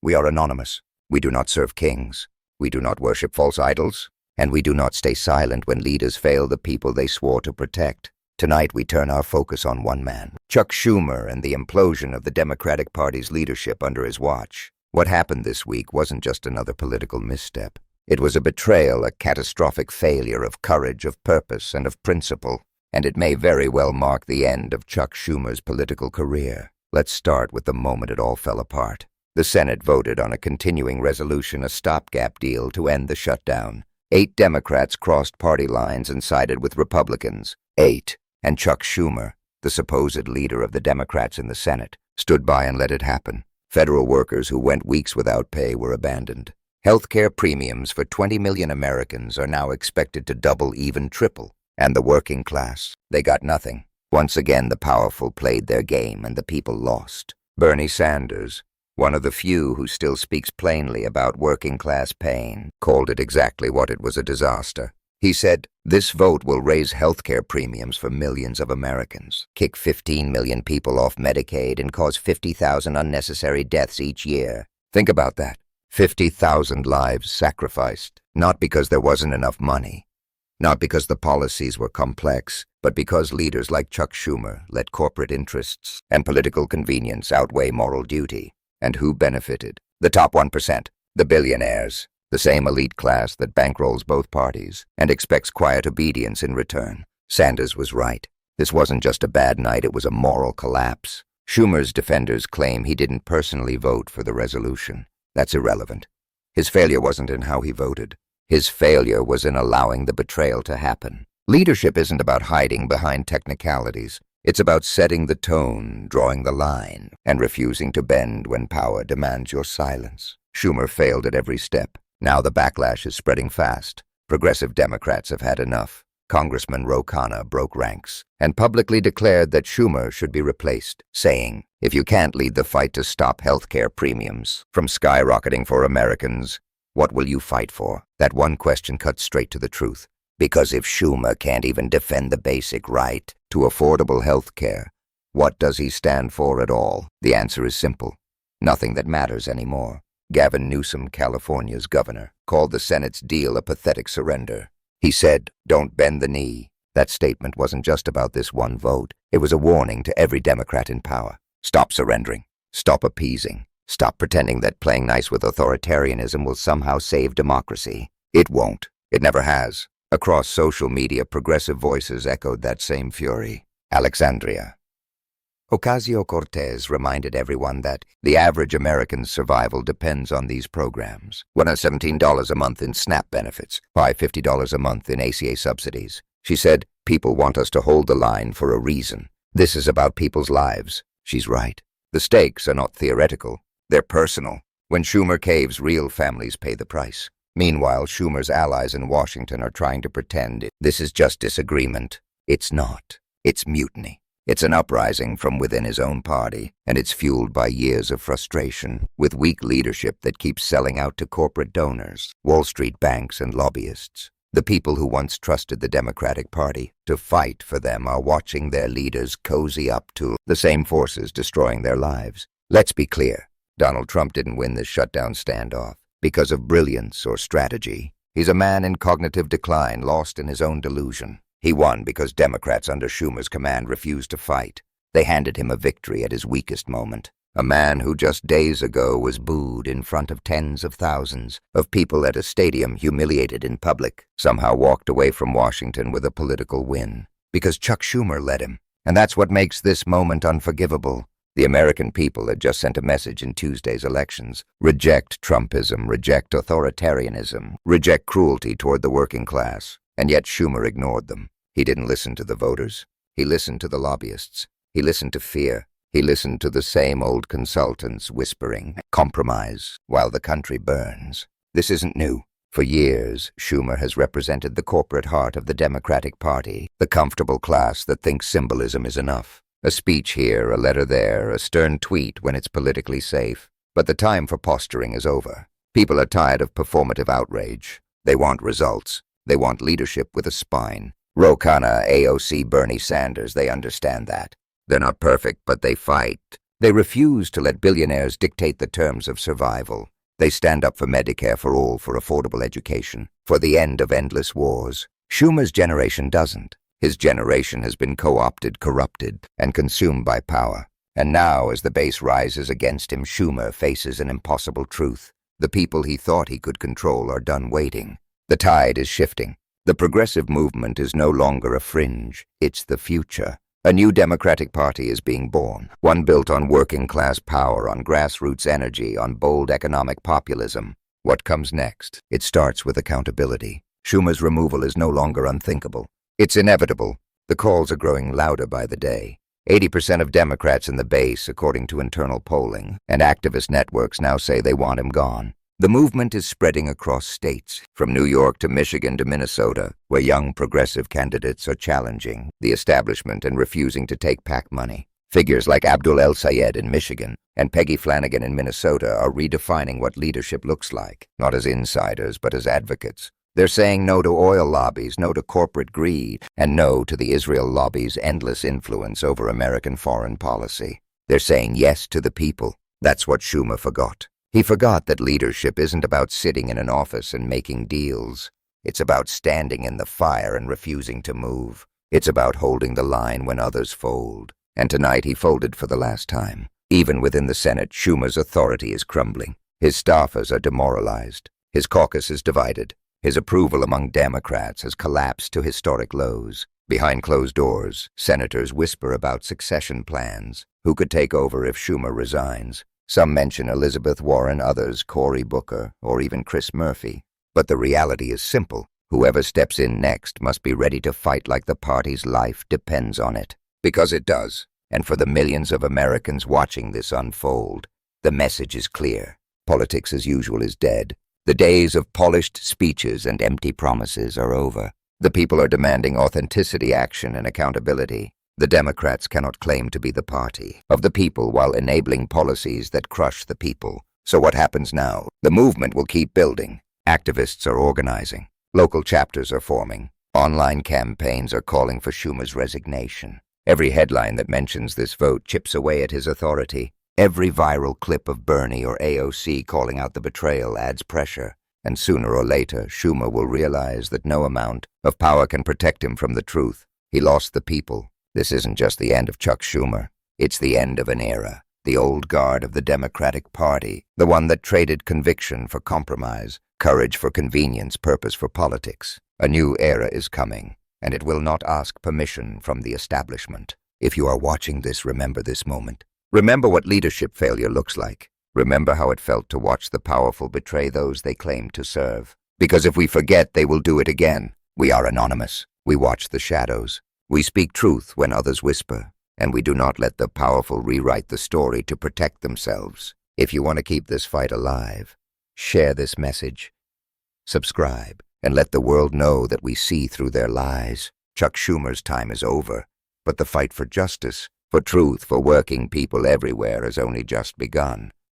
We are anonymous. We do not serve kings. We do not worship false idols. And we do not stay silent when leaders fail the people they swore to protect. Tonight we turn our focus on one man, Chuck Schumer, and the implosion of the Democratic Party's leadership under his watch. What happened this week wasn't just another political misstep. It was a betrayal, a catastrophic failure of courage, of purpose, and of principle. And it may very well mark the end of Chuck Schumer's political career. Let's start with the moment it all fell apart. The Senate voted on a continuing resolution, a stopgap deal to end the shutdown. 8 Democrats crossed party lines and sided with Republicans. 8. And Chuck Schumer, the supposed leader of the Democrats in the Senate, stood by and let it happen. Federal workers who went weeks without pay were abandoned. Healthcare premiums for 20 million Americans are now expected to double, even triple. And the working class, they got nothing. Once again, the powerful played their game and the people lost. Bernie Sanders, one of the few who still speaks plainly about working-class pain, called it exactly what it was: a disaster. He said, "This vote will raise healthcare premiums for millions of Americans, kick 15 million people off Medicaid, and cause 50,000 unnecessary deaths each year." Think about that. 50,000 lives sacrificed, not because there wasn't enough money, not because the policies were complex, but because leaders like Chuck Schumer let corporate interests and political convenience outweigh moral duty. And who benefited? The top 1%, the billionaires, the same elite class that bankrolls both parties and expects quiet obedience in return. Sanders was right. This wasn't just a bad night, it was a moral collapse. Schumer's defenders claim he didn't personally vote for the resolution. That's irrelevant. His failure wasn't in how he voted. His failure was in allowing the betrayal to happen. Leadership isn't about hiding behind technicalities. It's about setting the tone, drawing the line, and refusing to bend when power demands your silence. Schumer failed at every step. Now the backlash is spreading fast. Progressive Democrats have had enough. Congressman Ro Khanna broke ranks and publicly declared that Schumer should be replaced, saying, "If you can't lead the fight to stop healthcare premiums from skyrocketing for Americans, what will you fight for?" That one question cuts straight to the truth. Because if Schumer can't even defend the basic right to affordable health care, what does he stand for at all? The answer is simple: nothing that matters anymore. Gavin Newsom, California's governor, called the Senate's deal a pathetic surrender. He said, "Don't bend the knee." That statement wasn't just about this one vote. It was a warning to every Democrat in power. Stop surrendering. Stop appeasing. Stop pretending that playing nice with authoritarianism will somehow save democracy. It won't. It never has. Across social media, progressive voices echoed that same fury. Alexandria Ocasio-Cortez reminded everyone that the average American's survival depends on these programs. $117 a month in SNAP benefits, $50 a month in ACA subsidies. She said, "People want us to hold the line for a reason. This is about people's lives." She's right. The stakes are not theoretical. They're personal. When Schumer caves, real families pay the price. Meanwhile, Schumer's allies in Washington are trying to pretend this is just disagreement. It's not. It's mutiny. It's an uprising from within his own party, and it's fueled by years of frustration, with weak leadership that keeps selling out to corporate donors, Wall Street banks, and lobbyists. The people who once trusted the Democratic Party to fight for them are watching their leaders cozy up to the same forces destroying their lives. Let's be clear. Donald Trump didn't win this shutdown standoff because of brilliance or strategy. He's a man in cognitive decline, lost in his own delusion. He won because Democrats under Schumer's command refused to fight. They handed him a victory at his weakest moment. A man who just days ago was booed in front of tens of thousands of people at a stadium, humiliated in public, somehow walked away from Washington with a political win. Because Chuck Schumer led him. And that's what makes this moment unforgivable. The American people had just sent a message in Tuesday's elections. Reject Trumpism, reject authoritarianism, reject cruelty toward the working class. And yet Schumer ignored them. He didn't listen to the voters. He listened to the lobbyists. He listened to fear. He listened to the same old consultants whispering, "Compromise," while the country burns. This isn't new. For years, Schumer has represented the corporate heart of the Democratic Party, the comfortable class that thinks symbolism is enough. A speech here, a letter there, a stern tweet when it's politically safe. But the time for posturing is over. People are tired of performative outrage. They want results. They want leadership with a spine. Ro Khanna, AOC, Bernie Sanders, they understand that. They're not perfect, but they fight. They refuse to let billionaires dictate the terms of survival. They stand up for Medicare for all, for affordable education, for the end of endless wars. Schumer's generation doesn't. His generation has been co-opted, corrupted, and consumed by power. And now, as the base rises against him, Schumer faces an impossible truth. The people he thought he could control are done waiting. The tide is shifting. The progressive movement is no longer a fringe. It's the future. A new Democratic Party is being born, one built on working-class power, on grassroots energy, on bold economic populism. What comes next? It starts with accountability. Schumer's removal is no longer unthinkable. It's inevitable. The calls are growing louder by the day. 80% of Democrats in the base, according to internal polling, and activist networks now say they want him gone. The movement is spreading across states, from New York to Michigan to Minnesota, where young progressive candidates are challenging the establishment and refusing to take PAC money. Figures like Abdul El Sayed in Michigan and Peggy Flanagan in Minnesota are redefining what leadership looks like, not as insiders but as advocates. They're saying no to oil lobbies, no to corporate greed, and no to the Israel lobby's endless influence over American foreign policy. They're saying yes to the people. That's what Schumer forgot. He forgot that leadership isn't about sitting in an office and making deals. It's about standing in the fire and refusing to move. It's about holding the line when others fold. And tonight he folded for the last time. Even within the Senate, Schumer's authority is crumbling. His staffers are demoralized. His caucus is divided. His approval among Democrats has collapsed to historic lows. Behind closed doors, senators whisper about succession plans. Who could take over if Schumer resigns? Some mention Elizabeth Warren, others Cory Booker, or even Chris Murphy. But the reality is simple. Whoever steps in next must be ready to fight like the party's life depends on it. Because it does. And for the millions of Americans watching this unfold, the message is clear. Politics as usual is dead. The days of polished speeches and empty promises are over. The people are demanding authenticity, action, and accountability. The Democrats cannot claim to be the party of the people while enabling policies that crush the people. So what happens now? The movement will keep building. Activists are organizing. Local chapters are forming. Online campaigns are calling for Schumer's resignation. Every headline that mentions this vote chips away at his authority. Every viral clip of Bernie or AOC calling out the betrayal adds pressure. And sooner or later, Schumer will realize that no amount of power can protect him from the truth. He lost the people. This isn't just the end of Chuck Schumer. It's the end of an era. The old guard of the Democratic Party. The one that traded conviction for compromise, courage for convenience, purpose for politics. A new era is coming, and it will not ask permission from the establishment. If you are watching this, remember this moment. Remember what leadership failure looks like. Remember how it felt to watch the powerful betray those they claim to serve. Because if we forget, they will do it again. We are anonymous. We watch the shadows. We speak truth when others whisper, and we do not let the powerful rewrite the story to protect themselves. If you want to keep this fight alive, share this message. Subscribe, and let the world know that we see through their lies. Chuck Schumer's time is over, but the fight for justice, for truth, for working people everywhere has only just begun.